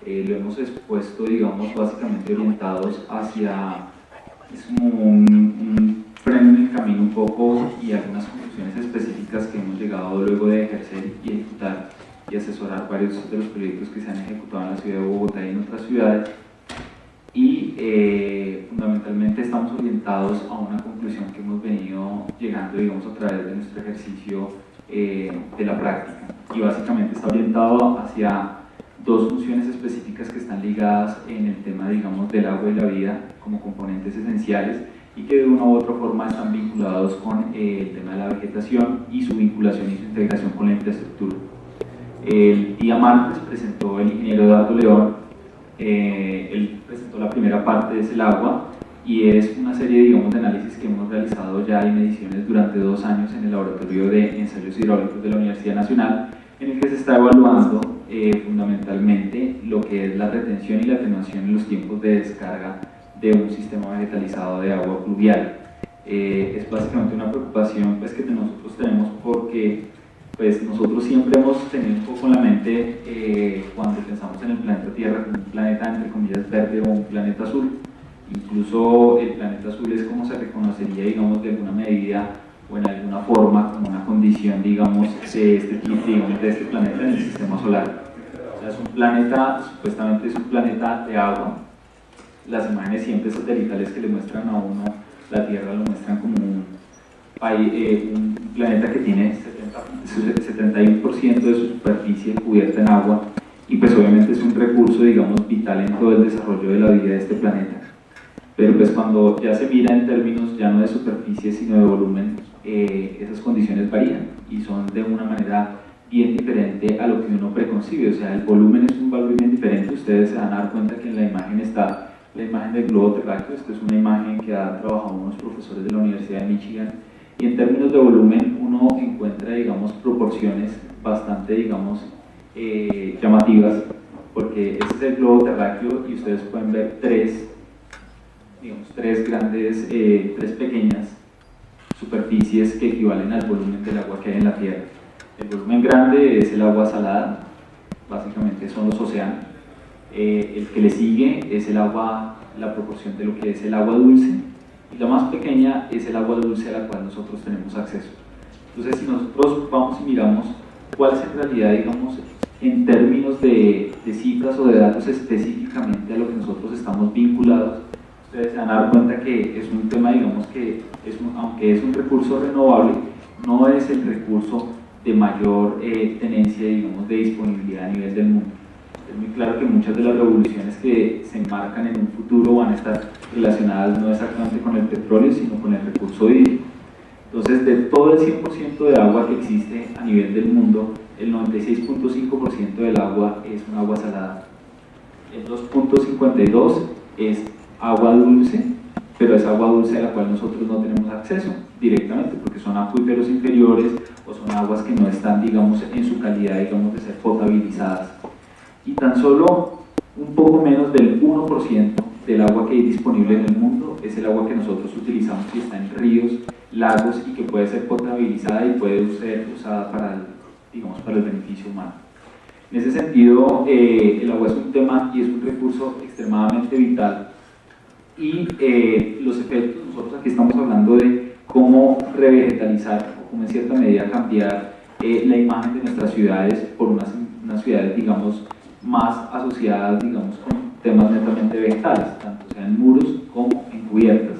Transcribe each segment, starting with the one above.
lo hemos expuesto, digamos, básicamente orientados hacia, es como un freno en el camino un poco y algunas conclusiones específicas que hemos llegado luego de ejercer y ejecutar y asesorar varios de los proyectos que se han ejecutado en la ciudad de Bogotá y en otras ciudades. Y fundamentalmente estamos orientados a una conclusión que hemos venido llegando, digamos, a través de nuestro ejercicio de la práctica, y básicamente está orientado hacia dos funciones específicas que están ligadas en el tema, digamos, del agua y la vida como componentes esenciales, y que de una u otra forma están vinculados con el tema de la vegetación y su vinculación y su integración con la infraestructura. El día martes presentó el ingeniero Eduardo León, él presentó la primera parte, es el agua, y es una serie, digamos, de análisis que hemos realizado ya en mediciones durante 2 años en el Laboratorio de Ensayos Hidráulicos de la Universidad Nacional, en el que se está evaluando fundamentalmente lo que es la retención y la atenuación en los tiempos de descarga de un sistema vegetalizado de agua pluvial. Es básicamente una preocupación, pues, que nosotros tenemos, porque pues nosotros siempre hemos tenido un poco en la mente cuando pensamos en el planeta Tierra como un planeta entre comillas verde o un planeta azul. Incluso el planeta azul es como se reconocería, digamos, de alguna medida o en alguna forma como una condición, digamos, de este tipo, digamos, de este planeta en el sistema solar. O sea, es un planeta, supuestamente es un planeta de agua. Las imágenes siempre satelitales que le muestran a uno la Tierra lo muestran como un planeta que tiene 71% de su superficie cubierta en agua, y pues obviamente es un recurso, digamos, vital en todo el desarrollo de la vida de este planeta. Pero pues cuando ya se mira en términos ya no de superficie sino de volumen, esas condiciones varían y son de una manera bien diferente a lo que uno preconcibe. O sea, el volumen es un valor bien diferente. Ustedes se van a dar cuenta que en la imagen está la imagen del globo terráqueo. Esta es una imagen que han trabajado unos profesores de la Universidad de Michigan, y en términos de volumen uno encuentra, digamos, proporciones bastante, digamos, llamativas, porque este es el globo terráqueo y ustedes pueden ver tres grandes, tres pequeñas superficies que equivalen al volumen del agua que hay en la Tierra. El volumen grande es el agua salada, básicamente son los océanos. El que le sigue es el agua, la proporción de lo que es el agua dulce, y la más pequeña es el agua dulce a la cual nosotros tenemos acceso. Entonces, si nosotros vamos y miramos cuál es en realidad, digamos, en términos de cifras o de datos específicamente a lo que nosotros estamos vinculados, ustedes se van a dar cuenta que es un tema, digamos, que aunque es un recurso renovable, no es el recurso de mayor tenencia, digamos, de disponibilidad a nivel del mundo. Es muy claro que muchas de las revoluciones que se enmarcan en un futuro van a estar relacionadas no exactamente con el petróleo, sino con el recurso hídrico. Entonces, de todo el 100% de agua que existe a nivel del mundo, el 96.5% del agua es un agua salada. El 2.52% es agua dulce, pero es agua dulce a la cual nosotros no tenemos acceso directamente, porque son acuíferos inferiores o son aguas que no están, digamos, en su calidad, digamos, de ser potabilizadas. Y tan solo un poco menos del 1% del agua que hay disponible en el mundo es el agua que nosotros utilizamos y está en ríos, lagos, y que puede ser potabilizada y puede ser usada para el beneficio humano. En ese sentido, el agua es un tema y es un recurso extremadamente vital, y los efectos, nosotros aquí estamos hablando de cómo revegetalizar o cómo en cierta medida cambiar la imagen de nuestras ciudades por unas ciudades, digamos, más asociadas, digamos, con temas netamente vegetales, tanto sea en muros como en cubiertas.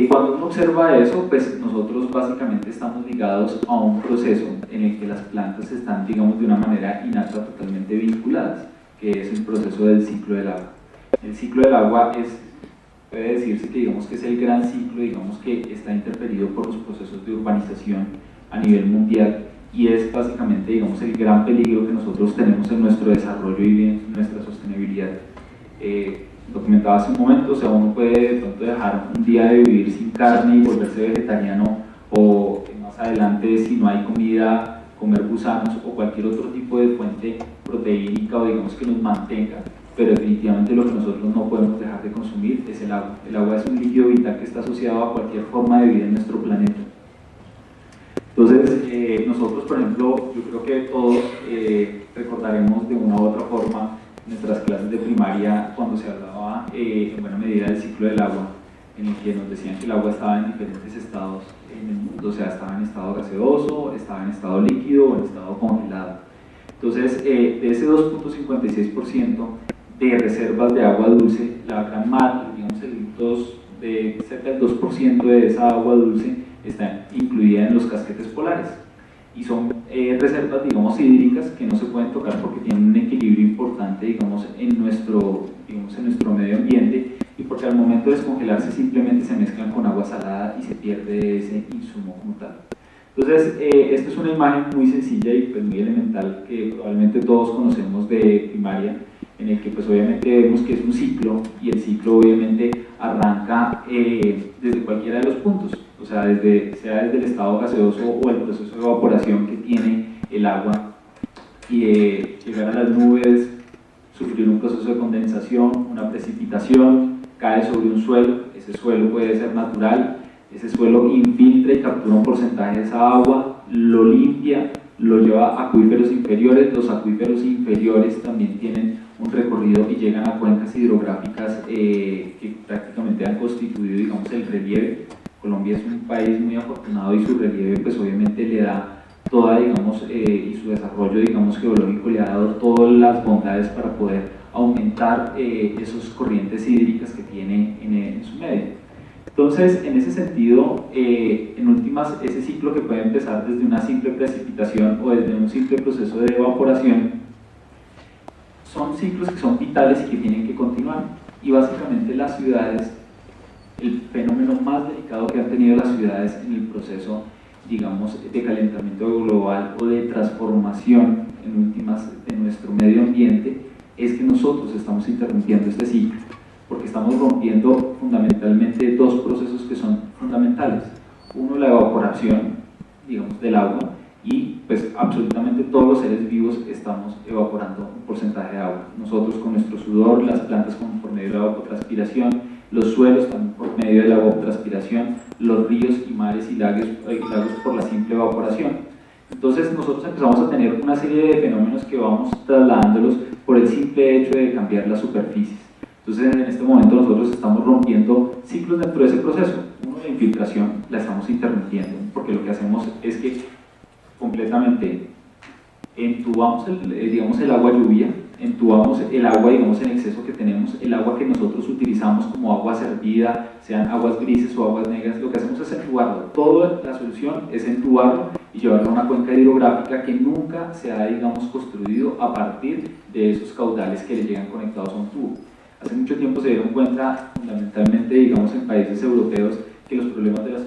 Cuando uno observa eso, pues nosotros básicamente estamos ligados a un proceso en el que las plantas están, digamos, de una manera innata totalmente vinculadas, que es el proceso del ciclo del agua. El ciclo del agua puede decirse que, digamos, que es el gran ciclo, digamos, que está interferido por los procesos de urbanización a nivel mundial, y es básicamente, digamos, el gran peligro que nosotros tenemos en nuestro desarrollo y en nuestra sostenibilidad. Lo comentaba hace un momento, o sea, uno puede de pronto dejar un día de vivir sin carne y volverse vegetariano, o más adelante, si no hay comida, comer gusanos o cualquier otro tipo de fuente proteínica o, digamos, que nos mantenga, pero definitivamente lo que nosotros no podemos dejar de consumir es el agua. El agua es un líquido vital que está asociado a cualquier forma de vida en nuestro planeta. Entonces, nosotros, por ejemplo, yo creo que todos recordaremos de una u otra forma nuestras clases de primaria cuando se hablaba en buena medida del ciclo del agua, en el que nos decían que el agua estaba en diferentes estados en el mundo, o sea, estaba en estado gaseoso, estaba en estado líquido o en estado congelado. Entonces, de ese 2.56% de reservas de agua dulce, la gran mayoría, digamos cerca del 2% de esa agua dulce está incluida en los casquetes polares. Y son reservas, digamos, hídricas que no se pueden tocar porque tienen un equilibrio importante, digamos, en nuestro medio ambiente, y porque al momento de descongelarse simplemente se mezclan con agua salada y se pierde ese insumo como tal. Entonces, esta es una imagen muy sencilla y pues muy elemental que probablemente todos conocemos de primaria, en el que pues obviamente vemos que es un ciclo, y el ciclo obviamente arranca desde cualquiera de los puntos, o sea, sea desde el estado gaseoso o el proceso de evaporación que tiene el agua, y llegar a las nubes, sufrir un proceso de condensación, una precipitación, cae sobre un suelo, ese suelo puede ser natural, ese suelo infiltra y captura un porcentaje de esa agua, lo limpia, lo lleva a acuíferos inferiores, los acuíferos inferiores también tienen un recorrido y llegan a cuencas hidrográficas que prácticamente han constituido, digamos, el relieve. Colombia es un país muy afortunado y su relieve pues obviamente le da toda, digamos, y su desarrollo, digamos, geológico le ha dado todas las bondades para poder aumentar esas corrientes hídricas que tiene en su medio. Entonces, en ese sentido, en últimas, ese ciclo que puede empezar desde una simple precipitación o desde un simple proceso de evaporación, son ciclos que son vitales y que tienen que continuar. Y básicamente las ciudades, el fenómeno más delicado que han tenido las ciudades en el proceso, digamos, de calentamiento global o de transformación, en últimas, de nuestro medio ambiente, es que nosotros estamos interrumpiendo este ciclo, porque estamos rompiendo fundamentalmente dos procesos que son fundamentales. Uno, la evaporación, digamos, del agua, y pues absolutamente todos los seres vivos estamos evaporando un porcentaje de agua. Nosotros con nuestro sudor, las plantas por medio de la evapotranspiración, los suelos también por medio de la evapotranspiración, los ríos y mares y lagos por la simple evaporación. Entonces nosotros empezamos a tener una serie de fenómenos que vamos trasladándolos por el simple hecho de cambiar las superficies. Entonces en este momento nosotros estamos rompiendo ciclos dentro de ese proceso. Uno, la infiltración, la estamos interrumpiendo, porque lo que hacemos es que completamente entubamos el agua lluvia, entubamos el agua, digamos, en exceso que tenemos, el agua que nosotros utilizamos como agua servida, sean aguas grises o aguas negras, lo que hacemos es entubarlo. Toda la solución es entubarlo y llevarlo a una cuenca hidrográfica que nunca se ha, digamos, construido a partir de esos caudales que le llegan conectados a un tubo. Hace mucho tiempo se dieron cuenta, fundamentalmente, digamos, en países europeos, que los problemas de las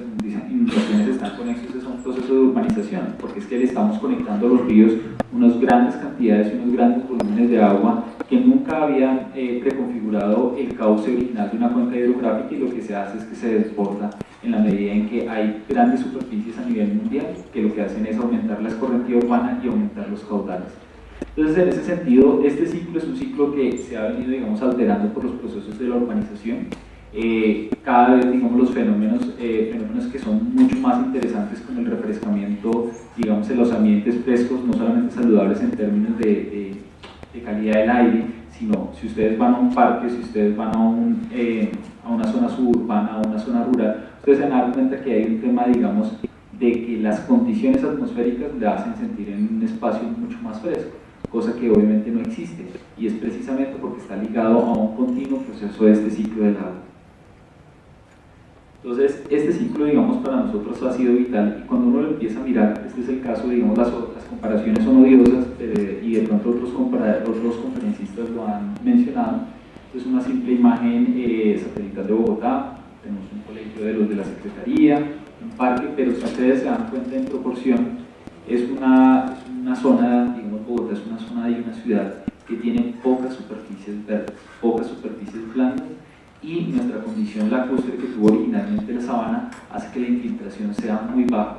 inundaciones están conexos a un proceso de urbanización, porque es que le estamos conectando a los ríos unas grandes cantidades y unos grandes volúmenes de agua que nunca habían preconfigurado el cauce original de una cuenca hidrográfica, y lo que se hace es que se desborda en la medida en que hay grandes superficies a nivel mundial que lo que hacen es aumentar la escorrentía urbana y aumentar los caudales. Entonces, en ese sentido, este ciclo es un ciclo que se ha venido, digamos, alterando por los procesos de la urbanización. Cada vez, digamos, los fenómenos que son mucho más interesantes, como el refrescamiento, digamos, en los ambientes frescos, no solamente saludables en términos de calidad del aire, sino si ustedes van a un parque, si ustedes van a una zona suburbana, a una zona rural, ustedes se van a dar cuenta que hay un tema, digamos, de que las condiciones atmosféricas le hacen sentir en un espacio mucho más fresco, cosa que obviamente no existe, y es precisamente porque está ligado a un continuo proceso de este ciclo del agua. Entonces, este ciclo, digamos, para nosotros ha sido vital, y cuando uno lo empieza a mirar, este es el caso, digamos, las comparaciones son odiosas, y de pronto otros conferencistas lo han mencionado. Esto es una simple imagen satelital de Bogotá, tenemos un colegio de los de la Secretaría, un parque, pero si ustedes se dan cuenta en proporción, es una zona, digamos, Bogotá es una zona de una ciudad que tiene pocas superficies verdes, pocas superficies blandas, y nuestra condición lacustre que tuvo originalmente la sabana hace que la infiltración sea muy baja.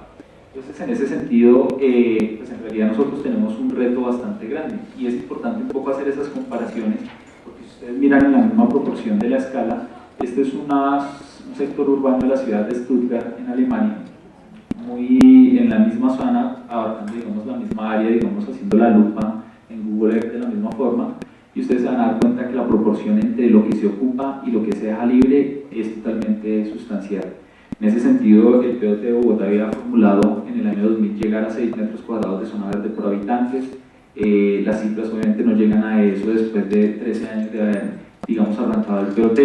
Entonces, en ese sentido, pues en realidad nosotros tenemos un reto bastante grande, y es importante un poco hacer esas comparaciones, porque si ustedes miran en la misma proporción de la escala, este es un sector urbano de la ciudad de Stuttgart, en Alemania, muy en la misma zona, abarcando, digamos, la misma área, digamos, haciendo la lupa en Google Earth de la misma forma, y ustedes se van a dar cuenta que la proporción entre lo que se ocupa y lo que se deja libre es totalmente sustancial. En ese sentido, el POT de Bogotá había formulado en el año 2000 llegar a 6 metros cuadrados de zona verde por habitantes. Las cifras obviamente no llegan a eso después de 13 años de haber, digamos, arrancado el POT.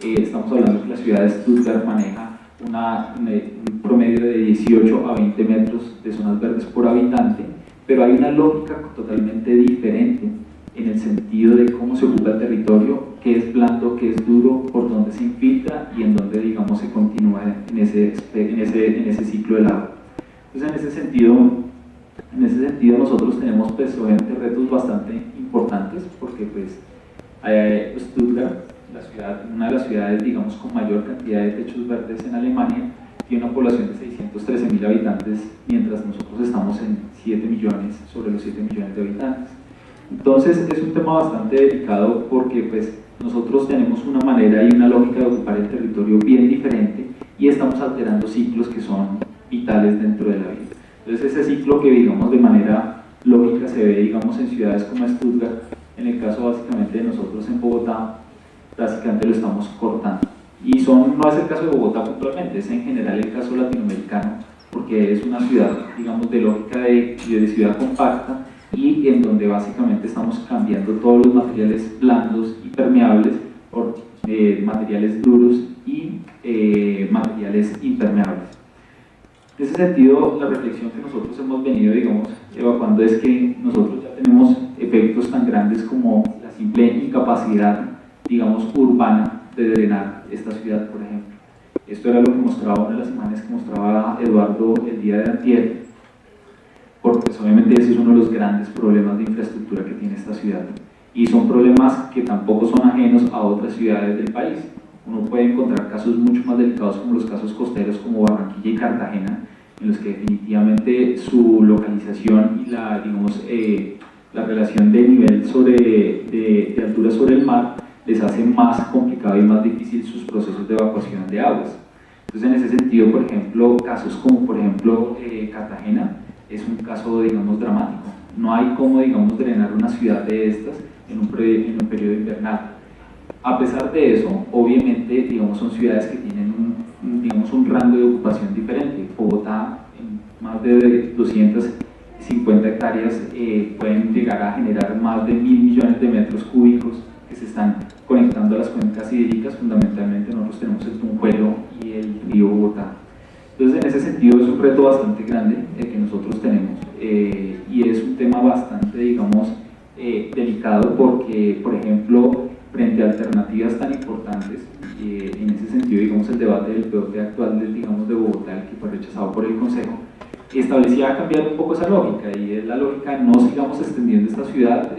Estamos hablando que la ciudad de Stuttgart maneja un promedio de 18 a 20 metros de zonas verdes por habitante, pero hay una lógica totalmente diferente en el sentido de cómo se ocupa el territorio, qué es blando, qué es duro, por dónde se infiltra y en dónde, digamos, se continúa en ese ciclo del agua. Entonces, en ese sentido nosotros tenemos pues obviamente retos bastante importantes, porque pues Stuttgart, una de las ciudades, digamos, con mayor cantidad de techos verdes en Alemania, tiene una población de 613.000 habitantes, mientras nosotros estamos en 7 millones, sobre los 7 millones de habitantes. Entonces es un tema bastante delicado, porque pues nosotros tenemos una manera y una lógica de ocupar el territorio bien diferente, y estamos alterando ciclos que son vitales dentro de la vida. Entonces ese ciclo que, digamos, de manera lógica se ve, digamos, en ciudades como Stuttgart, en el caso básicamente de nosotros en Bogotá, básicamente lo estamos cortando. Y no es el caso de Bogotá puntualmente, es en general el caso latinoamericano, porque es una ciudad, digamos, de lógica de ciudad compacta, y en donde básicamente estamos cambiando todos los materiales blandos y permeables por materiales duros y materiales impermeables. En ese sentido, la reflexión que nosotros hemos venido, digamos, evacuando es que nosotros ya tenemos efectos tan grandes como la simple incapacidad, digamos, urbana de drenar esta ciudad, por ejemplo. Esto era lo que mostraba una de las imágenes que mostraba Eduardo el día de antier, porque pues, obviamente ese es uno de los grandes problemas de infraestructura que tiene esta ciudad, y son problemas que tampoco son ajenos a otras ciudades del país. Uno puede encontrar casos mucho más delicados como los casos costeros como Barranquilla y Cartagena, en los que definitivamente su localización y la relación de nivel de altura sobre el mar les hace más complicado y más difícil sus procesos de evacuación de aguas. Entonces, en ese sentido, por ejemplo, casos como por ejemplo Cartagena es un caso, digamos, dramático. No hay cómo, digamos, drenar una ciudad de estas en un periodo invernal. A pesar de eso, obviamente, digamos, son ciudades que tienen un rango de ocupación diferente. Bogotá, en más de 250 hectáreas, pueden llegar a generar más de 1.000 millones de metros cúbicos que se están conectando a las cuencas hídricas. Fundamentalmente nosotros tenemos el Tunjuelo y el río Bogotá. Entonces, en ese sentido, es un reto bastante grande el que nosotros tenemos, y es un tema bastante, digamos, delicado, porque, por ejemplo, frente a alternativas tan importantes, en ese sentido, digamos, el debate del POT actual, digamos, de Bogotá, el que fue rechazado por el Consejo, establecía cambiar un poco esa lógica, y es la lógica: no sigamos extendiendo esta ciudad,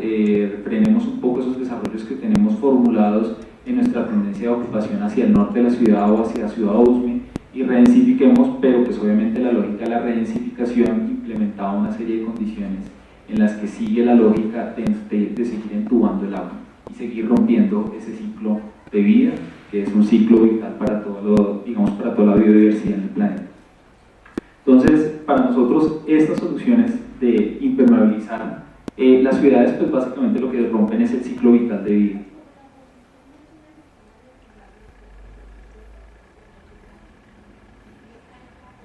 frenemos un poco esos desarrollos que tenemos formulados en nuestra tendencia de ocupación hacia el norte de la ciudad o hacia Ciudad Usme, y redensifiquemos, pero pues obviamente la lógica de la redensificación implementaba una serie de condiciones en las que sigue la lógica de seguir entubando el agua y seguir rompiendo ese ciclo de vida, que es un ciclo vital para para toda la biodiversidad en el planeta. Entonces, para nosotros, estas soluciones de impermeabilizar las ciudades, pues básicamente lo que rompen es el ciclo vital de vida.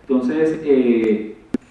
Entonces,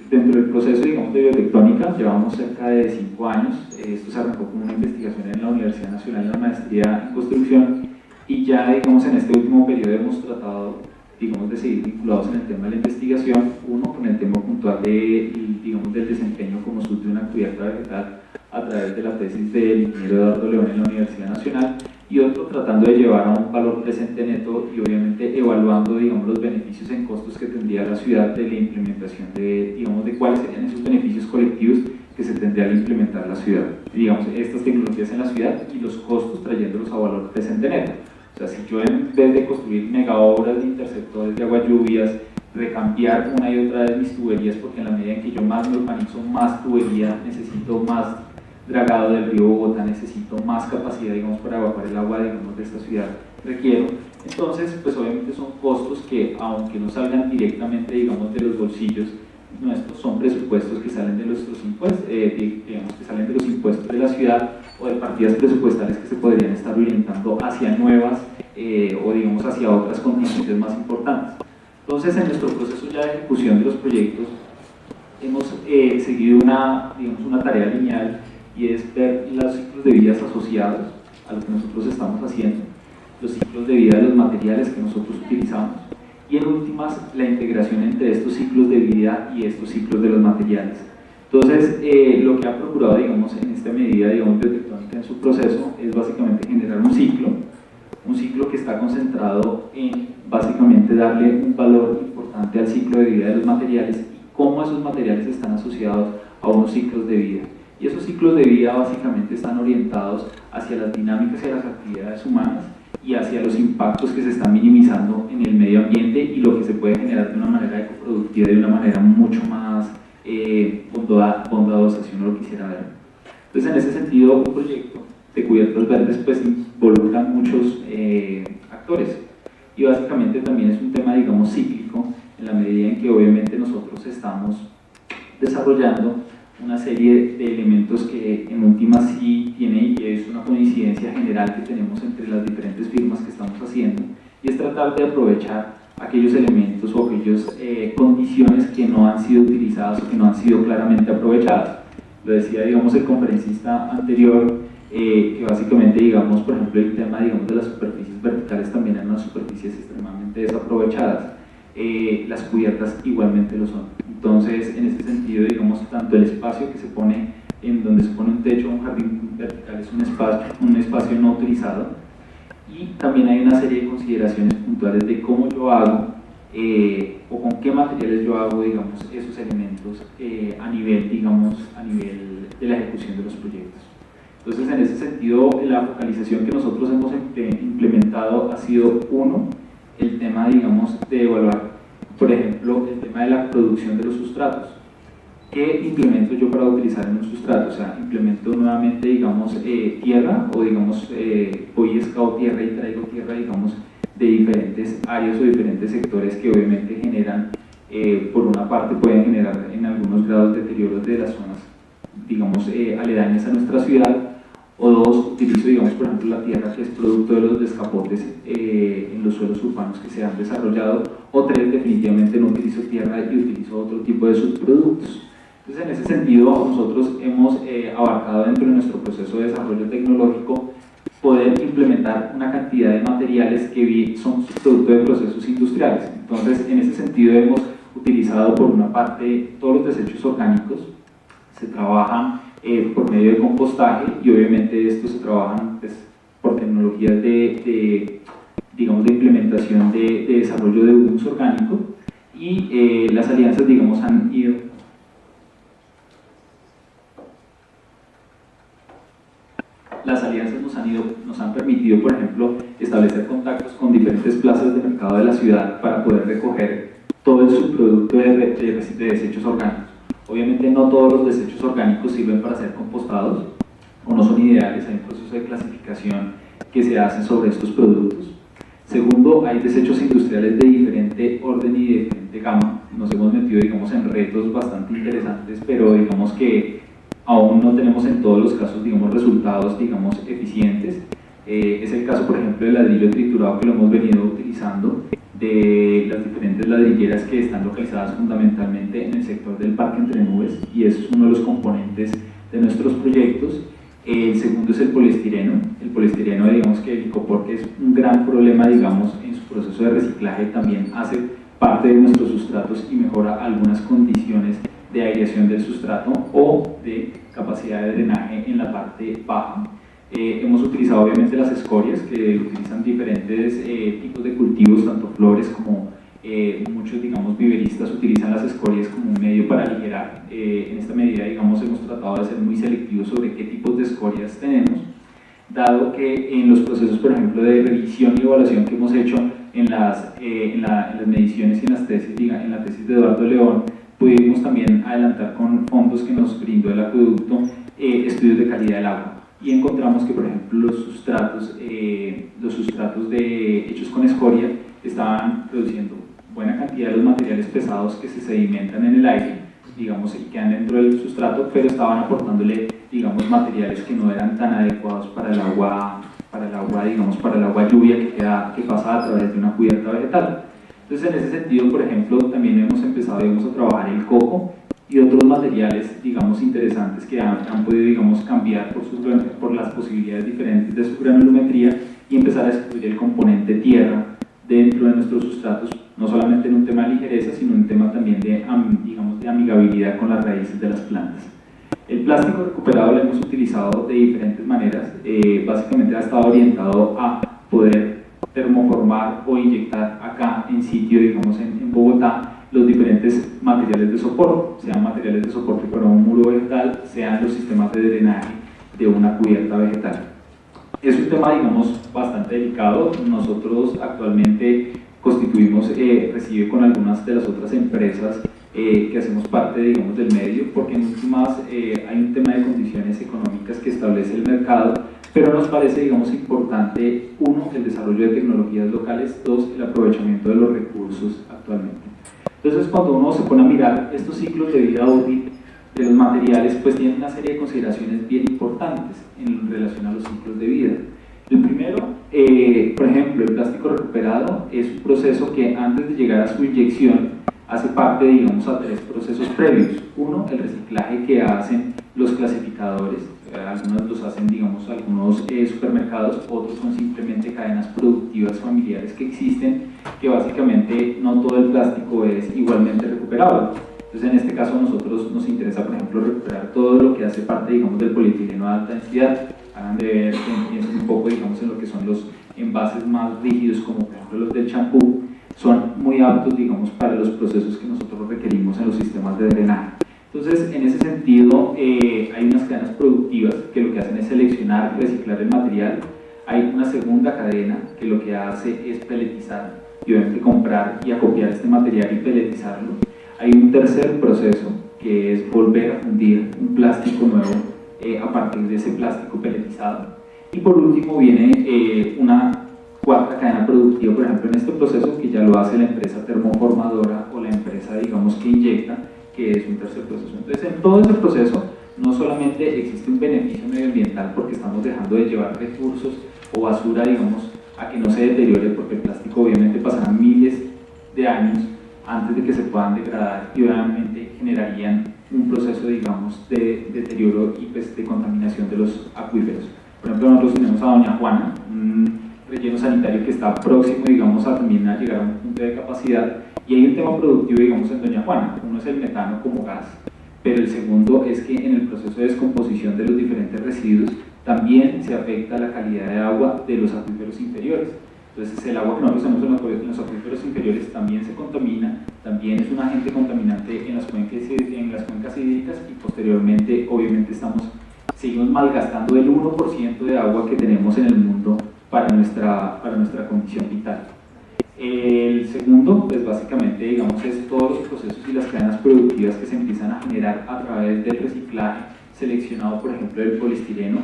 dentro del proceso, digamos, de biotectónica, llevamos cerca de 5 años. Esto se arrancó como una investigación en la Universidad Nacional, en la maestría en construcción, y ya, digamos, en este último periodo hemos tratado, digamos, de seguir vinculados en el tema de la investigación, uno con el tema puntual digamos, del desempeño como SUT de una cubierta vegetal a través de la tesis del ingeniero Eduardo León en la Universidad Nacional, y otro tratando de llevar a un valor presente neto y obviamente evaluando, digamos, los beneficios en costos que tendría la ciudad de la implementación de cuáles serían esos beneficios colectivos que se tendría al implementar la ciudad, digamos, estas tecnologías en la ciudad, y los costos trayéndolos a valor presente neto. O sea, si yo, en vez de construir mega obras de interceptores de agua lluvias, recambiar una y otra vez mis tuberías, porque en la medida en que yo más me urbanizo, más tubería necesito, más dragado del río Bogotá necesito, más capacidad, digamos, para evacuar el agua, digamos, de esta ciudad requiero. Entonces, pues obviamente son costos que, aunque no salgan directamente, digamos, de los bolsillos nuestros, son presupuestos que salen de nuestros impuestos, digamos, que salen de los impuestos de la ciudad, o de partidas presupuestales que se podrían estar orientando hacia nuevas o digamos hacia otras contingencias más importantes. Entonces, en nuestro proceso ya de ejecución de los proyectos hemos seguido una tarea lineal, y es ver los ciclos de vida asociados a lo que nosotros estamos haciendo, los ciclos de vida de los materiales que nosotros utilizamos, y en últimas la integración entre estos ciclos de vida y estos ciclos de los materiales. Entonces, lo que ha procurado, digamos, en esta medida, digamos, Biotectónica en su proceso es básicamente generar un ciclo que está concentrado en básicamente darle un valor importante al ciclo de vida de los materiales y cómo esos materiales están asociados a unos ciclos de vida. Y esos ciclos de vida básicamente están orientados hacia las dinámicas y las actividades humanas y hacia los impactos que se están minimizando en el medio ambiente y lo que se puede generar de una manera ecoproductiva, de una manera mucho más bondadosa, si uno lo quisiera ver. Entonces, en ese sentido, un proyecto de cubiertas verdes pues involucra muchos actores, y básicamente también es un tema, digamos, cíclico, en la medida en que obviamente nosotros estamos desarrollando una serie de elementos que en última sí tiene, y es una coincidencia general que tenemos entre las diferentes firmas que estamos haciendo, y es tratar de aprovechar aquellos elementos o aquellas condiciones que no han sido utilizadas o que no han sido claramente aprovechadas. Lo decía, digamos, el conferencista anterior, que básicamente, digamos, por ejemplo, el tema, digamos, de las superficies verticales también eran unas superficies extremadamente desaprovechadas. Las cubiertas igualmente lo son. Entonces, en ese sentido, digamos, tanto el espacio que se pone en donde se pone un techo, un jardín vertical, es un espacio no utilizado, y también hay una serie de consideraciones puntuales de cómo yo hago o con qué materiales yo hago, digamos, esos elementos a nivel de la ejecución de los proyectos. Entonces, en ese sentido, la focalización que nosotros hemos implementado ha sido, uno, el tema, digamos, de evaluar, por ejemplo, el tema de la producción de los sustratos. ¿Qué implemento yo para utilizar en un sustrato? O sea, implemento nuevamente, digamos, tierra, o digamos, voy y excavo tierra y traigo tierra, digamos, de diferentes áreas o diferentes sectores que obviamente generan, por una parte pueden generar en algunos grados deterioros de las zonas, digamos, aledañas a nuestra ciudad, o dos, utilizo, digamos, por ejemplo, la tierra que es producto de los descapotes en los suelos urbanos que se han desarrollado, o tres, definitivamente no utilizo tierra y utilizo otro tipo de subproductos. Entonces, en ese sentido, nosotros hemos abarcado dentro de nuestro proceso de desarrollo tecnológico poder implementar una cantidad de materiales que son producto de procesos industriales. Entonces, en ese sentido, hemos utilizado por una parte todos los desechos orgánicos, se trabajan por medio de compostaje, y obviamente estos se trabajan pues, por tecnologías digamos, de implementación de desarrollo de humus orgánicos, y las alianzas, digamos, nos han permitido, por ejemplo, establecer contactos con diferentes plazas de mercado de la ciudad para poder recoger todo el subproducto de desechos orgánicos. Obviamente no todos los desechos orgánicos sirven para ser compostados o no son ideales, hay un proceso de clasificación que se hace sobre estos productos. Segundo, hay desechos industriales de diferente orden y de diferente gama. Nos hemos metido, digamos, en retos bastante interesantes, pero digamos que aún no tenemos en todos los casos, digamos, resultados, digamos, eficientes. Es el caso, por ejemplo, del ladrillo triturado, que lo hemos venido utilizando, de las diferentes ladrilleras que están localizadas fundamentalmente en el sector del Parque Entre Nubes, y eso es uno de los componentes de nuestros proyectos. El segundo es el poliestireno. El poliestireno, digamos que el icopor, que es un gran problema, digamos, en su proceso de reciclaje, también hace parte de nuestros sustratos y mejora algunas condiciones de aireación del sustrato o de capacidad de drenaje en la parte baja. Hemos utilizado obviamente las escorias, que utilizan diferentes tipos de cultivos, tanto flores como muchos, digamos, viveristas utilizan las escorias como un medio para aligerar. En esta medida, digamos, hemos tratado de ser muy selectivos sobre qué tipos de escorias tenemos, dado que en los procesos, por ejemplo, de revisión y evaluación que hemos hecho en las mediciones y en las tesis, en la tesis de Eduardo León, pudimos también adelantar con fondos que nos brindó el acueducto estudios de calidad del agua, y encontramos que, por ejemplo, los sustratos hechos con escoria estaban produciendo buena cantidad de los materiales pesados que se sedimentan en el aire, digamos, y quedan dentro del sustrato, pero estaban aportándole, digamos, materiales que no eran tan adecuados para el agua, digamos, para el agua lluvia que pasa a través de una cubierta vegetal. Entonces, en ese sentido, por ejemplo, también hemos empezado, digamos, a trabajar el coco y otros materiales, digamos, interesantes que han podido, digamos, cambiar por las posibilidades diferentes de su granulometría y empezar a excluir el componente tierra dentro de nuestros sustratos, no solamente en un tema de ligereza, sino en un tema también de, digamos, de amigabilidad con las raíces de las plantas. El plástico recuperado lo hemos utilizado de diferentes maneras, básicamente ha estado orientado a poder termoformar o inyectar acá en sitio, digamos, en Bogotá, los diferentes materiales de soporte, sean materiales de soporte para un muro vegetal, sean los sistemas de drenaje de una cubierta vegetal. Es un tema, digamos, bastante delicado. Nosotros actualmente constituimos Recibe con algunas de las otras empresas que hacemos parte, digamos, del medio, porque en últimas hay un tema de condiciones económicas que establece el mercado, pero nos parece, digamos, importante, uno, el desarrollo de tecnologías locales, dos, el aprovechamiento de los recursos actualmente. Entonces, cuando uno se pone a mirar estos ciclos de vida útil de los materiales, pues tienen una serie de consideraciones bien importantes en relación a los ciclos de vida. El primero, por ejemplo, el plástico recuperado es un proceso que antes de llegar a su inyección hace parte, digamos, a tres procesos previos. Uno, el reciclaje que hacen los clasificadores, algunos los hacen, digamos, algunos supermercados, otros son simplemente cadenas productivas familiares que existen, que básicamente no todo el plástico es igualmente recuperable. Entonces, en este caso, a nosotros nos interesa, por ejemplo, recuperar todo lo que hace parte, digamos, del polietileno de alta densidad. Hagan de ver, piensen un poco, digamos, en lo que son los envases más rígidos, como por ejemplo los del champú, son muy aptos, digamos, para los procesos que nosotros requerimos en los sistemas de drenaje. Entonces, en ese sentido, hay unas cadenas productivas que lo que hacen es seleccionar y reciclar el material. Hay una segunda cadena que lo que hace es peletizar y obviamente comprar y acopiar este material y peletizarlo. Hay un tercer proceso que es volver a fundir un plástico nuevo a partir de ese plástico peletizado. Y por último viene una cuarta cadena productiva, por ejemplo, en este proceso que ya lo hace la empresa termoformadora o la empresa, digamos, que inyecta, que es un tercer proceso. Entonces, en todo ese proceso no solamente existe un beneficio medioambiental porque estamos dejando de llevar recursos o basura, digamos, a que no se deteriore, porque el plástico obviamente pasará miles de años antes de que se puedan degradar y obviamente generarían un proceso, digamos, de deterioro y pues, de contaminación de los acuíferos. Por ejemplo, nosotros tenemos a Doña Juana, un relleno sanitario que está próximo, digamos, a también a llegar a un punto de capacidad, y hay un tema productivo, digamos, en Doña Juana. Uno es el metano como gas, pero el segundo es que en el proceso de descomposición de los diferentes residuos también se afecta la calidad de agua de los acuíferos inferiores. Entonces, el agua que nosotros tenemos en los acuíferos inferiores también se contamina, también es un agente contaminante en las cuencas hídricas, y posteriormente, obviamente, seguimos malgastando el 1% de agua que tenemos en el mundo para nuestra condición vital. El segundo, pues básicamente, digamos, es todos los procesos y las cadenas productivas que se empiezan a generar a través del reciclaje seleccionado, por ejemplo, del poliestireno,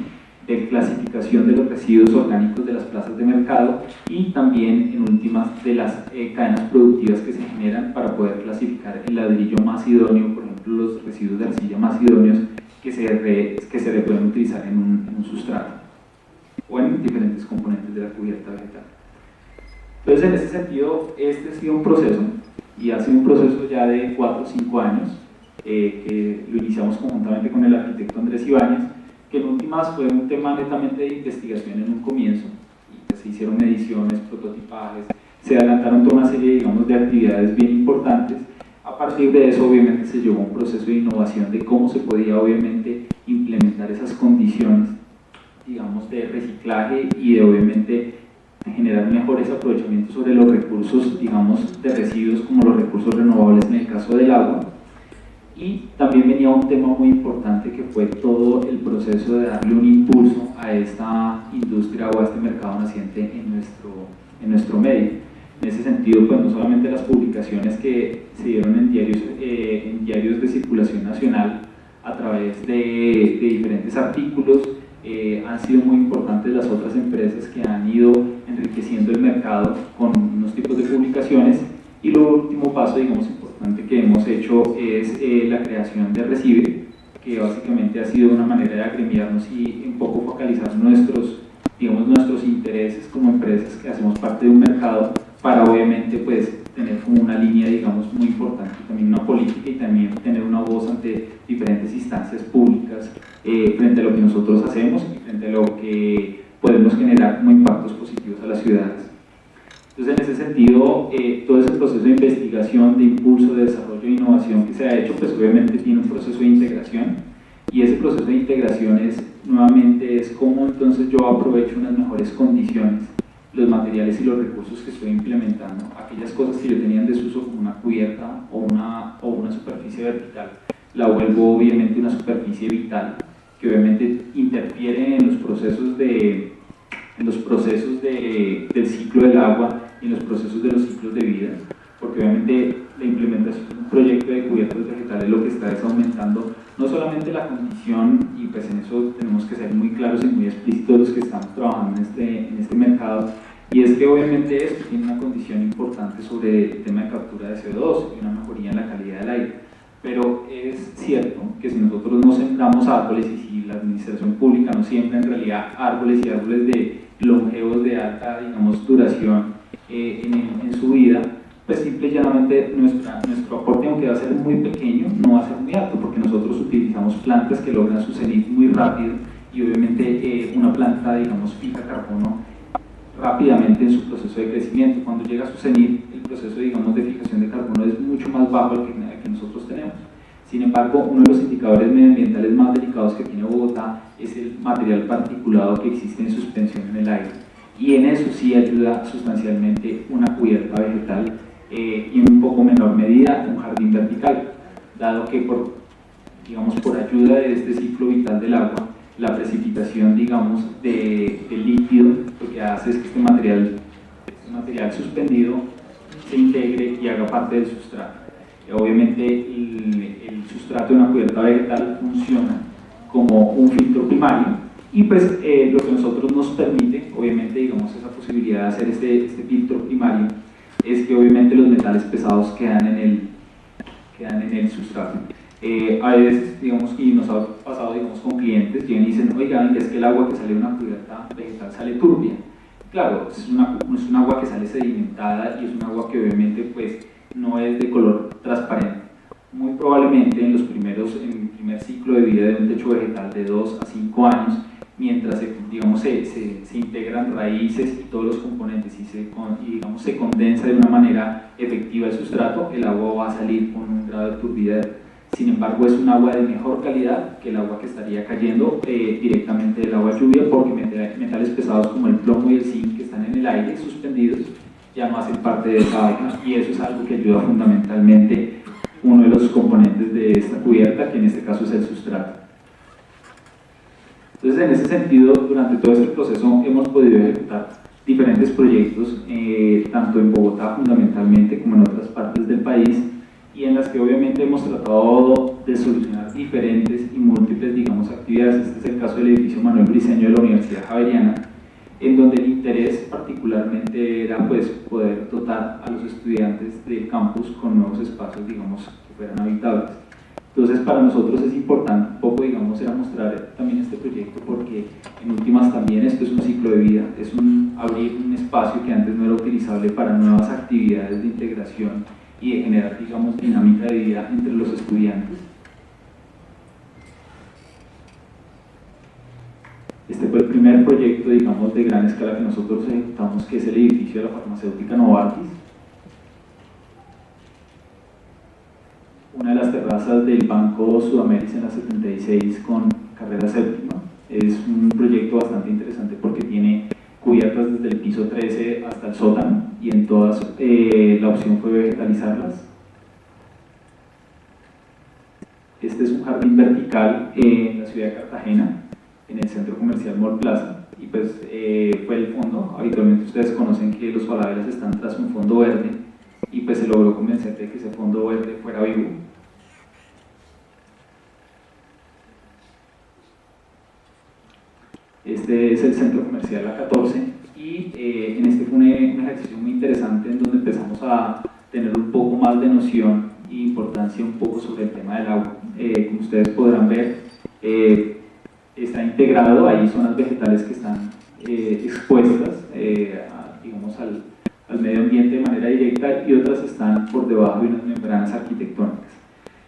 de clasificación de los residuos orgánicos de las plazas de mercado y también, en últimas, de las cadenas productivas que se generan para poder clasificar el ladrillo más idóneo, por ejemplo, los residuos de arcilla más idóneos que se pueden utilizar en un sustrato o en diferentes componentes de la cubierta vegetal. Entonces, en ese sentido, este ha sido un proceso, y ha sido un proceso ya de 4 o 5 años, que lo iniciamos conjuntamente con el arquitecto Andrés Ibáñez, que en últimas fue un tema netamente de investigación en un comienzo, y que se hicieron mediciones, prototipajes, se adelantaron toda una serie, digamos, de actividades bien importantes. A partir de eso, obviamente, se llevó un proceso de innovación de cómo se podía, obviamente, implementar esas condiciones, digamos, de reciclaje y de, obviamente, generar mejores aprovechamientos sobre los recursos, digamos, de residuos como los recursos renovables en el caso del agua. Y también venía un tema muy importante que fue todo el proceso de darle un impulso a esta industria o a este mercado naciente en nuestro medio. En ese sentido, pues no solamente las publicaciones que se dieron en diarios de circulación nacional a través de diferentes artículos, han sido muy importantes las otras empresas que han ido enriqueciendo el mercado con unos tipos de publicaciones, y lo último paso, digamos, importante que hemos hecho es la creación de Recibe, que básicamente ha sido sido una manera de agremiarnos y un poco focalizar nuestros intereses como empresas que hacemos parte de un mercado para obviamente pues tener como una línea digamos muy importante, también una política y también tener una voz ante diferentes instancias públicas frente a lo que nosotros hacemos y frente a lo que podemos generar como impactos positivos a las ciudades. Entonces, en ese sentido, todo ese proceso de investigación, de impulso, de desarrollo e innovación que se ha hecho, pues obviamente tiene un proceso de integración, y ese proceso de integración nuevamente es cómo entonces yo aprovecho unas mejores condiciones, los materiales y los recursos que estoy implementando, aquellas cosas que yo tenía en desuso como una cubierta o una superficie vertical, la vuelvo obviamente una superficie vital, que obviamente interfiere en los procesos del ciclo del agua y en los procesos de los ciclos de vida, porque obviamente la implementación de un proyecto de cubiertas vegetales lo que está es aumentando no solamente la condición, y pues en eso tenemos que ser muy claros y muy explícitos los que estamos trabajando en este mercado, y es que obviamente esto tiene una condición importante sobre el tema de captura de CO2 y una mejoría en la calidad del aire. Pero es cierto que si nosotros no sembramos árboles y si la administración pública no siembra en realidad árboles y árboles de longevos de alta, digamos, duración en su vida, pues simple y llanamente nuestro aporte, aunque va a ser muy pequeño, no va a ser muy alto, porque nosotros utilizamos plantas que logran su cenit muy rápido y obviamente una planta, digamos, fija carbono rápidamente en su proceso de crecimiento. Cuando llega a su cenit, el proceso, digamos, de fijación de carbono es mucho más bajo al que nosotros tenemos. Sin embargo, uno de los indicadores medioambientales más delicados que tiene Bogotá es el material particulado que existe en suspensión en el aire, y en eso sí ayuda sustancialmente una cubierta vegetal y en un poco menor medida un jardín vertical, dado que por ayuda de este ciclo vital del agua, la precipitación, digamos, del líquido, lo que hace es que este material suspendido se integre y haga parte del sustrato. Obviamente el sustrato de una cubierta vegetal funciona como un filtro primario, y pues lo que nosotros nos permite, obviamente, digamos, esa posibilidad de hacer este filtro primario, es que obviamente los metales pesados quedan en el sustrato. A veces, digamos, y nos ha pasado, digamos, con clientes, llegan y dicen, oigan, es que el agua que sale de una cubierta vegetal sale turbia. Claro, es un agua que sale sedimentada y es un agua que obviamente pues no es de color transparente. Muy probablemente en el primer ciclo de vida de un techo vegetal de 2 a 5 años, mientras se integran raíces y todos los componentes y se condensa de una manera efectiva el sustrato, el agua va a salir con un grado de turbidez. Sin embargo, es un agua de mejor calidad que el agua que estaría cayendo directamente del agua lluvia, porque metales pesados como el plomo y el zinc que están en el aire suspendidos ya no hacen parte de esa agua, y eso es algo que ayuda fundamentalmente uno de los componentes de esta cubierta, que en este caso es el sustrato. Entonces, en ese sentido, durante todo este proceso hemos podido ejecutar diferentes proyectos, tanto en Bogotá fundamentalmente como en otras partes del país, y en las que obviamente hemos tratado de solucionar diferentes y múltiples, digamos, actividades. Este es el caso del edificio Manuel Briceño de la Universidad Javeriana, en donde el interés particularmente era pues poder dotar a los estudiantes del campus con nuevos espacios, digamos, que fueran habitables. Entonces, para nosotros es importante un poco, digamos, era mostrar también este proyecto, porque en últimas también esto es un ciclo de vida, es abrir un espacio que antes no era utilizable para nuevas actividades de integración y de generar, digamos, dinámica de vida entre los estudiantes. Este fue el primer proyecto, digamos, de gran escala que nosotros ejecutamos, que es el edificio de la farmacéutica Novartis. Una de las terrazas del Banco Sudamérica en la 76 con carrera séptima. Es un proyecto bastante interesante porque tiene cubiertas desde el piso 13 hasta el sótano, y en todas la opción fue vegetalizarlas. Este es un jardín vertical en la ciudad de Cartagena, en el centro comercial Mall Plaza, y pues fue el fondo. Habitualmente ustedes conocen que los falabelas están tras un fondo verde, y pues se logró convencer de que ese fondo verde fuera vivo. Este es el centro comercial La 14, y en este fue un ejercicio muy interesante en donde empezamos a tener un poco más de noción e importancia un poco sobre el tema del agua. Como ustedes podrán ver, Está integrado, hay zonas vegetales que están expuestas digamos, al medio ambiente de manera directa y otras están por debajo de unas membranas arquitectónicas.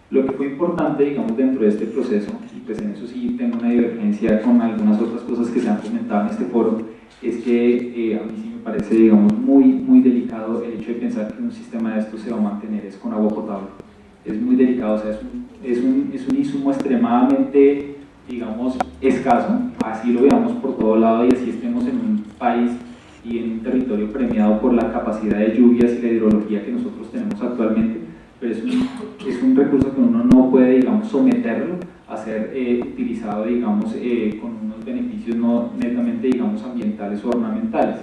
Lo que fue importante, digamos, dentro de este proceso, y pues en eso sí tengo una divergencia con algunas otras cosas que se han comentado en este foro, es que a mí sí me parece, digamos, muy delicado el hecho de pensar que un sistema de estos se va a mantener es con agua potable. Es muy delicado, o sea, es un insumo extremadamente, digamos, escaso, así lo veamos por todo lado y así estemos en un país y en un territorio premiado por la capacidad de lluvias y la hidrología que nosotros tenemos actualmente, pero es un recurso que uno no puede, digamos, someterlo a ser utilizado, digamos, con unos beneficios no netamente, digamos, ambientales o ornamentales.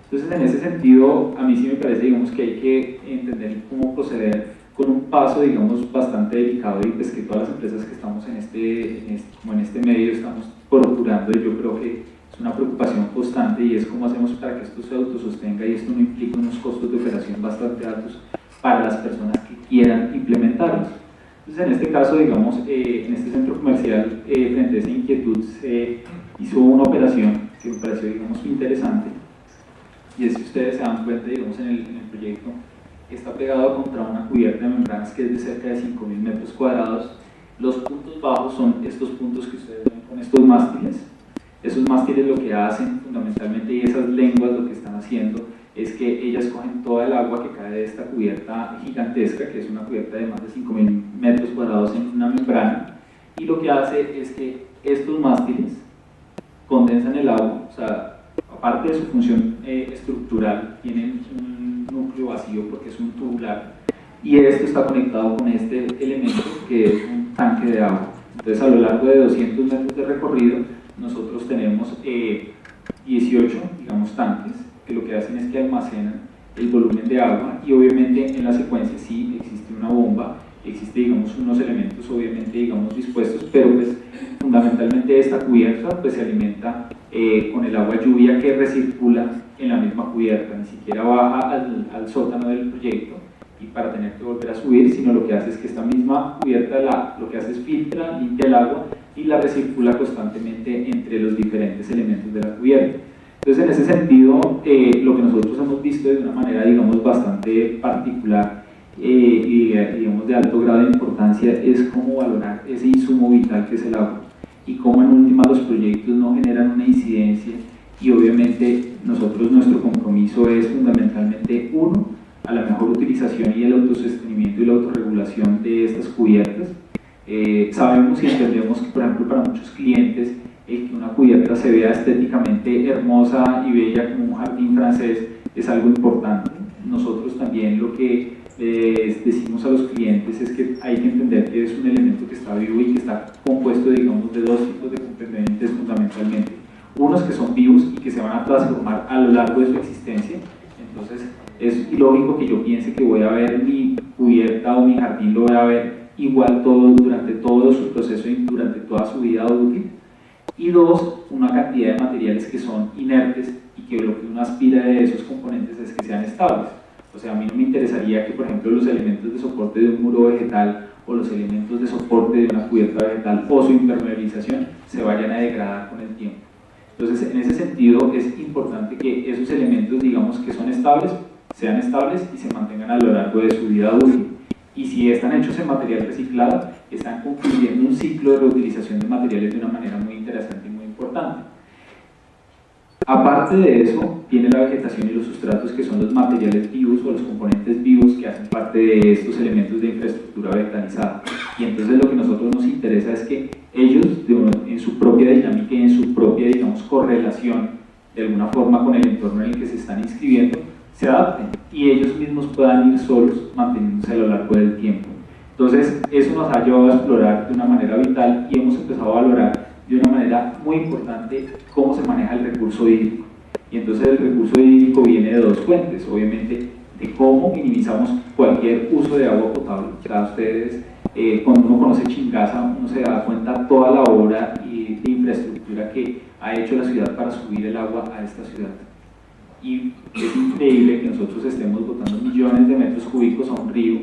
Entonces, en ese sentido, a mí sí me parece, digamos, que hay que entender cómo proceder con un paso, digamos, bastante delicado y pues que todas las empresas que estamos en este medio estamos procurando, y yo creo que es una preocupación constante, y es cómo hacemos para que esto se autosostenga y esto no implique unos costos de operación bastante altos para las personas que quieran implementarlos. Entonces, en este caso, digamos, en este centro comercial, frente a esa inquietud, se hizo una operación que me pareció, digamos, interesante, y es que ustedes se dan cuenta, digamos, en el proyecto, está pegado contra una cubierta de membranas que es de cerca de 5.000 metros cuadrados. Los puntos bajos son estos puntos que ustedes ven con estos mástiles. Esos mástiles lo que hacen fundamentalmente, y esas lenguas lo que están haciendo, es que ellas cogen toda el agua que cae de esta cubierta gigantesca, que es una cubierta de más de 5.000 metros cuadrados en una membrana, y lo que hace es que estos mástiles condensan el agua, o sea, aparte de su función estructural, tienen un núcleo vacío porque es un tubular, y esto está conectado con este elemento que es un tanque de agua. Entonces, a lo largo de 200 metros de recorrido, nosotros tenemos 18, digamos, tanques, que lo que hacen es que almacenan el volumen de agua, y obviamente en la secuencia sí existe una bomba, existe, digamos, unos elementos obviamente, digamos, dispuestos, pero pues fundamentalmente esta cubierta pues se alimenta con el agua lluvia que recircula en la misma cubierta, ni siquiera baja al sótano del proyecto y para tener que volver a subir, sino lo que hace es que esta misma cubierta lo que hace es filtra, limpia el agua y la recircula constantemente entre los diferentes elementos de la cubierta. Entonces, en ese sentido, lo que nosotros hemos visto de una manera, digamos, bastante particular y digamos de alto grado de importancia es cómo valorar ese insumo vital que es el agua, y cómo en última los proyectos no generan una incidencia, y obviamente nuestro compromiso es fundamentalmente uno, a la mejor utilización y el autosostenimiento y la autorregulación de estas cubiertas. Sabemos y entendemos que, por ejemplo, para muchos clientes el que una cubierta se vea estéticamente hermosa y bella como un jardín francés es algo importante. Nosotros también lo que les decimos a los clientes es que hay que entender que es un elemento que está vivo y que está compuesto, digamos, de dos tipos de componentes fundamentalmente. Unos que son vivos y que se van a transformar a lo largo de su existencia. Entonces es ilógico que yo piense que voy a ver mi cubierta o mi jardín, lo voy a ver igual durante todo su proceso y durante toda su vida útil. Y dos, una cantidad de materiales que son inertes y que lo que uno aspira de esos componentes es que sean estables. O sea, a mí no me interesaría que, por ejemplo, los elementos de soporte de un muro vegetal o los elementos de soporte de una cubierta vegetal o su impermeabilización se vayan a degradar con el tiempo. Entonces, en ese sentido, es importante que esos elementos, digamos, que son estables, sean estables y se mantengan a lo largo de su vida útil. Y si están hechos en material reciclado, están concluyendo un ciclo de reutilización de materiales de una manera muy interesante y muy importante. Aparte de eso, tiene la vegetación y los sustratos, que son los materiales vivos o los componentes vivos que hacen parte de estos elementos de infraestructura vegetalizada. Y entonces lo que a nosotros nos interesa es que ellos, en su propia dinámica y en su propia, digamos, correlación de alguna forma con el entorno en el que se están inscribiendo, se adapten y ellos mismos puedan ir solos manteniéndose a lo largo del tiempo. Entonces, eso nos ha llevado a explorar de una manera vital y hemos empezado a valorar de una manera muy importante cómo se maneja el recurso hídrico. Y entonces el recurso hídrico viene de dos fuentes, obviamente, de cómo minimizamos cualquier uso de agua potable. O sea, ustedes, cuando uno conoce Chingaza, uno se da cuenta toda la obra y de infraestructura que ha hecho la ciudad para subir el agua a esta ciudad. Y es increíble que nosotros estemos botando millones de metros cúbicos a un río,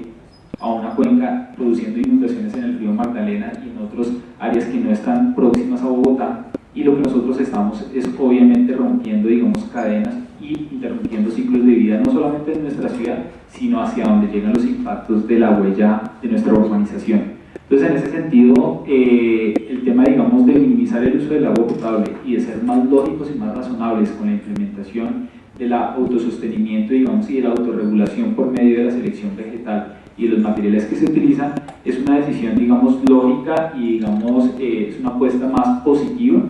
a una cuenca, produciendo inundaciones en el río Magdalena y en otros áreas que no están próximas a Bogotá, y lo que nosotros estamos es obviamente rompiendo, digamos, cadenas y interrumpiendo ciclos de vida, no solamente en nuestra ciudad, sino hacia donde llegan los impactos de la huella de nuestra urbanización. Entonces, en ese sentido, el tema, digamos, de minimizar el uso del agua potable y de ser más lógicos y más razonables con la implementación del autosostenimiento, digamos, y de la autorregulación por medio de la selección vegetal y de los materiales que se utilizan, es una decisión, digamos, lógica y, digamos, es una apuesta más positiva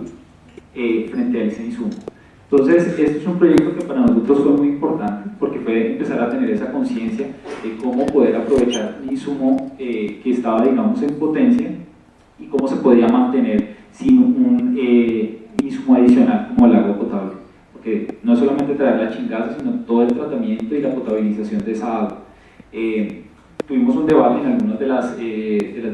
frente a ese insumo. Entonces, este es un proyecto que para nosotros fue muy importante porque fue empezar a tener esa conciencia de cómo poder aprovechar un insumo que estaba, digamos, en potencia y cómo se podía mantener sin un insumo adicional como el agua potable. Porque no solamente traer la chingaza, sino todo el tratamiento y la potabilización de esa agua. Tuvimos un debate en algunas de las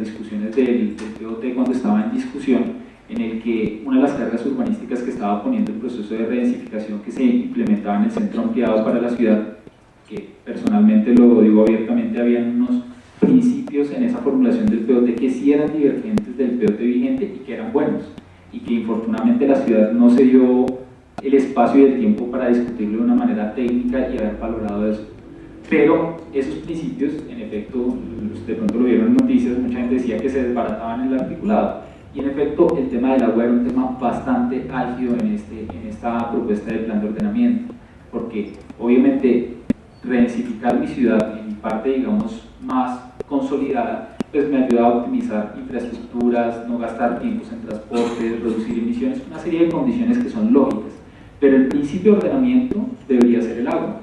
discusiones del POT cuando estaba en discusión, en el que una de las cargas urbanísticas que estaba poniendo el proceso de redensificación que se implementaba en el centro ampliado para la ciudad, que personalmente lo digo abiertamente, había unos principios en esa formulación del POT que sí eran divergentes del POT vigente y que eran buenos, y que infortunadamente la ciudad no se dio el espacio y el tiempo para discutirlo de una manera técnica y haber valorado eso. Pero esos principios, en efecto, de pronto lo vieron en noticias, mucha gente decía que se desbarataban en el articulado. Y en efecto, el tema del agua era un tema bastante álgido en esta propuesta de plan de ordenamiento, porque obviamente redensificar mi ciudad en mi parte, digamos, más consolidada, pues me ayuda a optimizar infraestructuras, no gastar tiempos en transporte, reducir emisiones, una serie de condiciones que son lógicas. Pero el principio de ordenamiento debería ser el agua.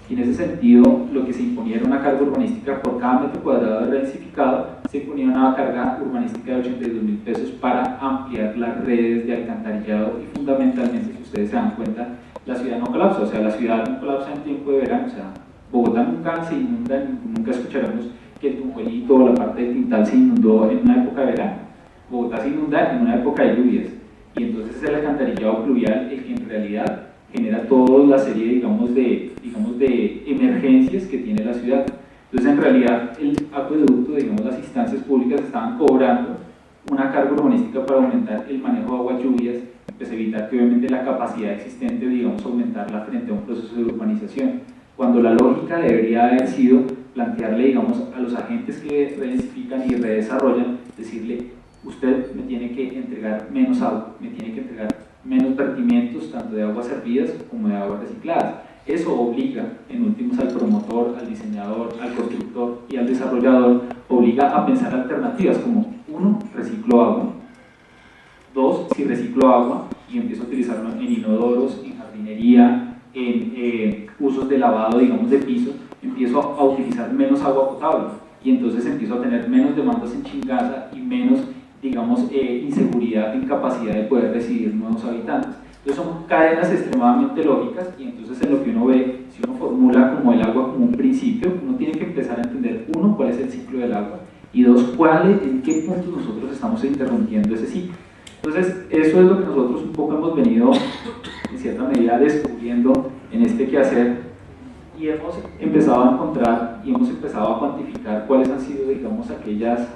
Y en ese sentido, lo que se imponía era una carga urbanística por cada metro cuadrado de redensificado, se imponía una carga urbanística de 82.000 pesos para ampliar las redes de alcantarillado y fundamentalmente, si ustedes se dan cuenta, la ciudad no colapsa, o sea, la ciudad no colapsa en tiempo de verano, o sea, Bogotá nunca se inunda, nunca escucharemos que el Tunjuelito o la parte del Tintal se inundó en una época de verano. Bogotá se inunda en una época de lluvias, y entonces es el alcantarillado pluvial el que en realidad genera toda la serie, digamos, de emergencias que tiene la ciudad. Entonces, en realidad, el acueducto, digamos, las instancias públicas estaban cobrando una carga urbanística para aumentar el manejo de aguas lluvias, pues evitar que obviamente la capacidad existente, digamos, aumentarla frente a un proceso de urbanización, cuando la lógica debería haber sido plantearle, digamos, a los agentes que redensifican y redesarrollan, decirle, usted me tiene que entregar menos agua, me tiene que entregar menos vertimientos, tanto de aguas servidas como de aguas recicladas. Eso obliga, en últimos, al promotor, al diseñador, al constructor y al desarrollador, obliga a pensar alternativas como, 1, reciclo agua, 2, si reciclo agua y empiezo a utilizarlo en inodoros, en jardinería, en usos de lavado, digamos, de piso, empiezo a utilizar menos agua potable y entonces empiezo a tener menos demandas en chingaza y menos, digamos, inseguridad en capacidad de poder recibir nuevos habitantes. Entonces son cadenas extremadamente lógicas y entonces en lo que uno ve, si uno formula como el agua como un principio, uno tiene que empezar a entender, 1, cuál es el ciclo del agua y 2, en qué puntos nosotros estamos interrumpiendo ese ciclo. Entonces eso es lo que nosotros un poco hemos venido en cierta medida descubriendo en este quehacer y hemos empezado a encontrar y hemos empezado a cuantificar cuáles han sido, digamos, aquellas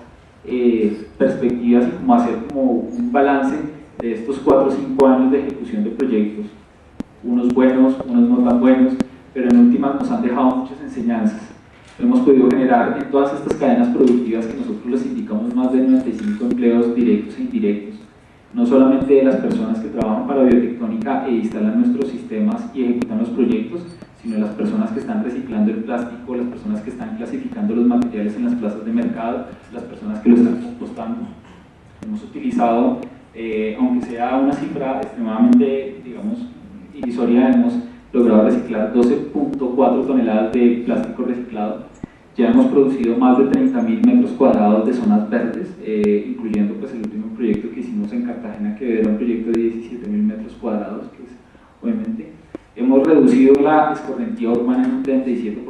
perspectivas y cómo hacer como un balance de estos 4 o 5 años de ejecución de proyectos, unos buenos, unos no tan buenos, pero en últimas nos han dejado muchas enseñanzas. Hemos podido generar en todas estas cadenas productivas que nosotros les indicamos más de 95 empleos directos e indirectos, no solamente de las personas que trabajan para biotectónica e instalan nuestros sistemas y ejecutan los proyectos, sino de las personas que están reciclando el plástico, las personas que están clasificando los materiales en las plazas de mercado, las personas que lo están compostando. Hemos utilizado, aunque sea una cifra extremadamente, digamos, irrisoria, hemos logrado reciclar 12.4 toneladas de plástico reciclado. Ya hemos producido más de 30.000 metros cuadrados de zonas verdes, incluyendo pues, el último proyecto que hicimos en Cartagena, que era un proyecto de 17.000 metros cuadrados, que es, obviamente, hemos reducido la escorrentía urbana en un 37%,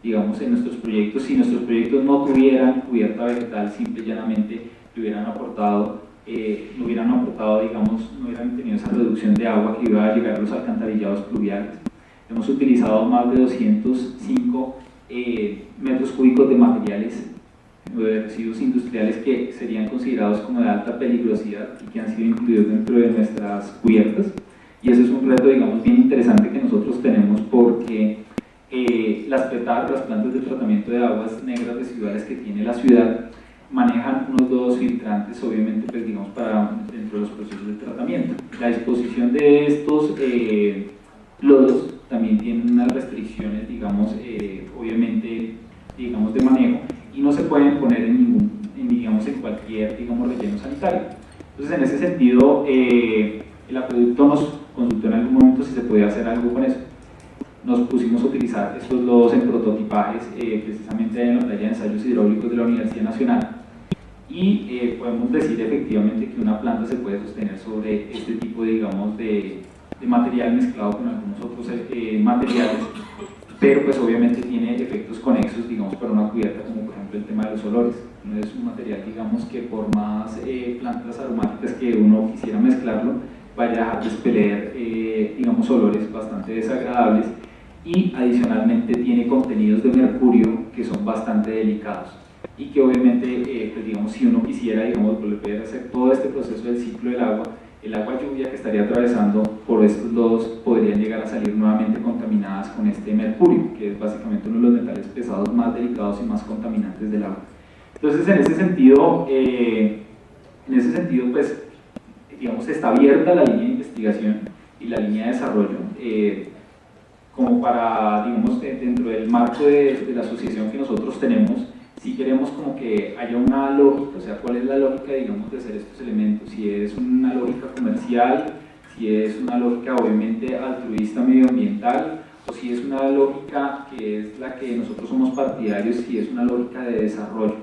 digamos, en nuestros proyectos. Si nuestros proyectos no tuvieran cubierta vegetal, simple y llanamente le hubieran aportado, digamos, no hubieran tenido esa reducción de agua que iba a llegar a los alcantarillados pluviales. Hemos utilizado más de 205 metros cúbicos de materiales de residuos industriales que serían considerados como de alta peligrosidad y que han sido incluidos dentro de nuestras cubiertas. Y ese es un reto, digamos, bien interesante que nosotros tenemos porque las PETAR, las plantas de tratamiento de aguas negras residuales que tiene la ciudad, manejan unos dos filtrantes, obviamente, pues, digamos, para dentro de los procesos de tratamiento. La disposición de estos lodos también tienen unas restricciones, digamos, obviamente, digamos, de manejo, y no se pueden poner digamos, en cualquier, digamos, relleno sanitario. Entonces, en ese sentido, el acueducto nos consultó en algún momento si se podía hacer algo con eso. Nos pusimos a utilizar estos lodos en prototipajes, precisamente en la talla de ensayos hidráulicos de la Universidad Nacional, y podemos decir efectivamente que una planta se puede sostener sobre este tipo, digamos, de material mezclado con algunos otros materiales, pero pues obviamente tiene efectos conexos, digamos, para una cubierta, como por ejemplo el tema de los olores. No es un material, digamos, que por más plantas aromáticas que uno quisiera mezclarlo, vaya a dejar de expeler, digamos, olores bastante desagradables, y adicionalmente tiene contenidos de mercurio que son bastante delicados y que obviamente, pues digamos, si uno quisiera, digamos, volver a hacer todo este proceso del ciclo del agua, el agua lluvia que estaría atravesando por estos lodos podrían llegar a salir nuevamente contaminadas con este mercurio, que es básicamente uno de los metales pesados más delicados y más contaminantes del agua. Entonces, en ese sentido, pues, digamos, está abierta la línea de investigación y la línea de desarrollo, como para, digamos, dentro del marco de la asociación que nosotros tenemos, si queremos como que haya una lógica, o sea, cuál es la lógica, digamos, de hacer estos elementos, si es una lógica comercial, si es una lógica obviamente altruista medioambiental, o si es una lógica que es la que nosotros somos partidarios, si es una lógica de desarrollo.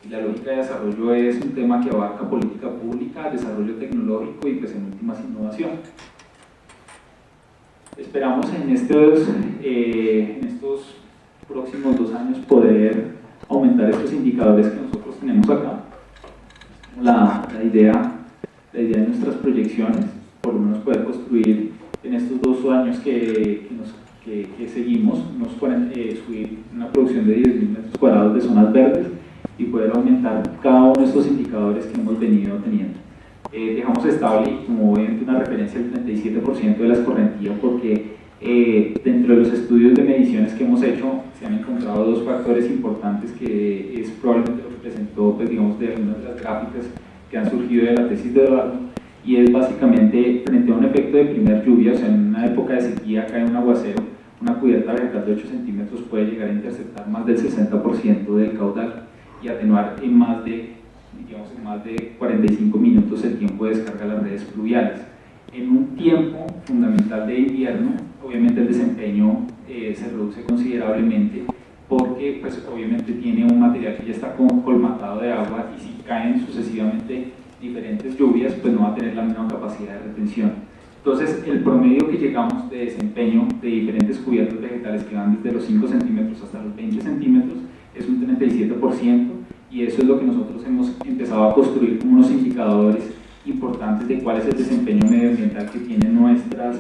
Y la lógica de desarrollo es un tema que abarca política pública, desarrollo tecnológico y pues en últimas innovación. Esperamos en estos próximos 2 años poder aumentar estos indicadores que nosotros tenemos acá. La idea de nuestras proyecciones, por lo menos poder construir en estos 2 años que seguimos, subir una producción de 10.000 metros cuadrados de zonas verdes y poder aumentar cada uno de estos indicadores que hemos venido teniendo. Dejamos estable como obviamente una referencia del 37% de la escorrentía porque dentro de los estudios de mediciones que hemos hecho se han encontrado 2 factores importantes que es probablemente lo que presentó, pues, digamos, de algunas de las gráficas que han surgido de la tesis de Eduardo, y es básicamente frente a un efecto de primer lluvia, o sea, en una época de sequía cae un aguacero, una cubierta vegetal de 8 centímetros puede llegar a interceptar más del 60% del caudal y atenuar en más de 45 minutos el tiempo de descarga de las redes fluviales. En un tiempo fundamental de invierno, obviamente el desempeño se reduce considerablemente porque pues, obviamente tiene un material que ya está colmatado de agua y si caen sucesivamente diferentes lluvias, pues no va a tener la misma capacidad de retención. Entonces, el promedio que llegamos de desempeño de diferentes cubiertas vegetales que van desde los 5 centímetros hasta los 20 centímetros es un 37%, y eso es lo que nosotros hemos empezado a construir como unos indicadores importantes de cuál es el desempeño medioambiental que tiene nuestra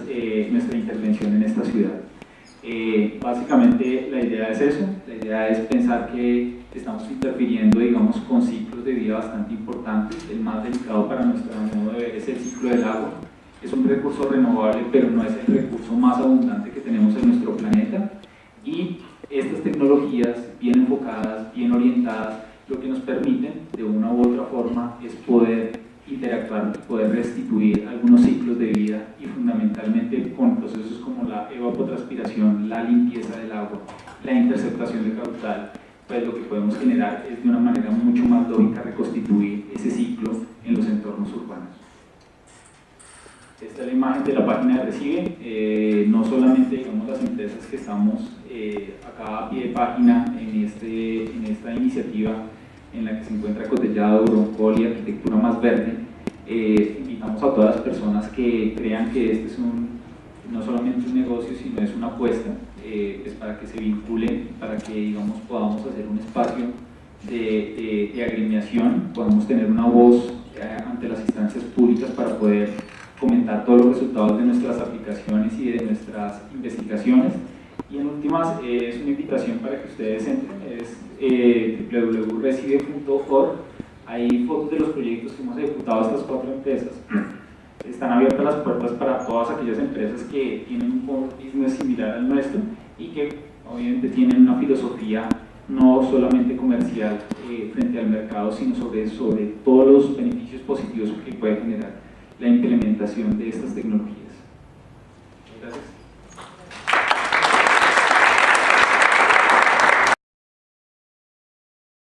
intervención en esta ciudad. Básicamente la idea es eso, la idea es pensar que estamos interfiriendo, digamos, con ciclos de vida bastante importantes. El más delicado para nuestro modo de ver es el ciclo del agua. Es un recurso renovable, pero no es el recurso más abundante que tenemos en nuestro planeta, y estas tecnologías bien enfocadas, bien orientadas, lo que nos permiten de una u otra forma es poder interactuar, poder restituir algunos ciclos de vida y fundamentalmente con procesos como la evapotranspiración, la limpieza del agua, la interceptación de caudal, pues lo que podemos generar es de una manera mucho más lógica reconstituir ese ciclo en los entornos urbanos. Esta es la imagen de la página de Recibe, no solamente, digamos, las empresas que estamos acá a pie de página en esta iniciativa en la que se encuentra Cotellado, Broncol y Arquitectura Más Verde. Invitamos a todas las personas que crean que este es no solamente un negocio, sino es una apuesta, pues para que se vinculen, para que, digamos, podamos hacer un espacio de agremiación, podamos tener una voz ante las instancias públicas para poder comentar todos los resultados de nuestras aplicaciones y de nuestras investigaciones, y en últimas, es una invitación para que ustedes entren, es www.recibe.org. Hay fotos de los proyectos que hemos ejecutado estas 4 empresas. Están abiertas las puertas para todas aquellas empresas que tienen un core business similar al nuestro y que obviamente tienen una filosofía no solamente comercial frente al mercado, sino sobre todos los beneficios positivos que puede generar la implementación de estas tecnologías.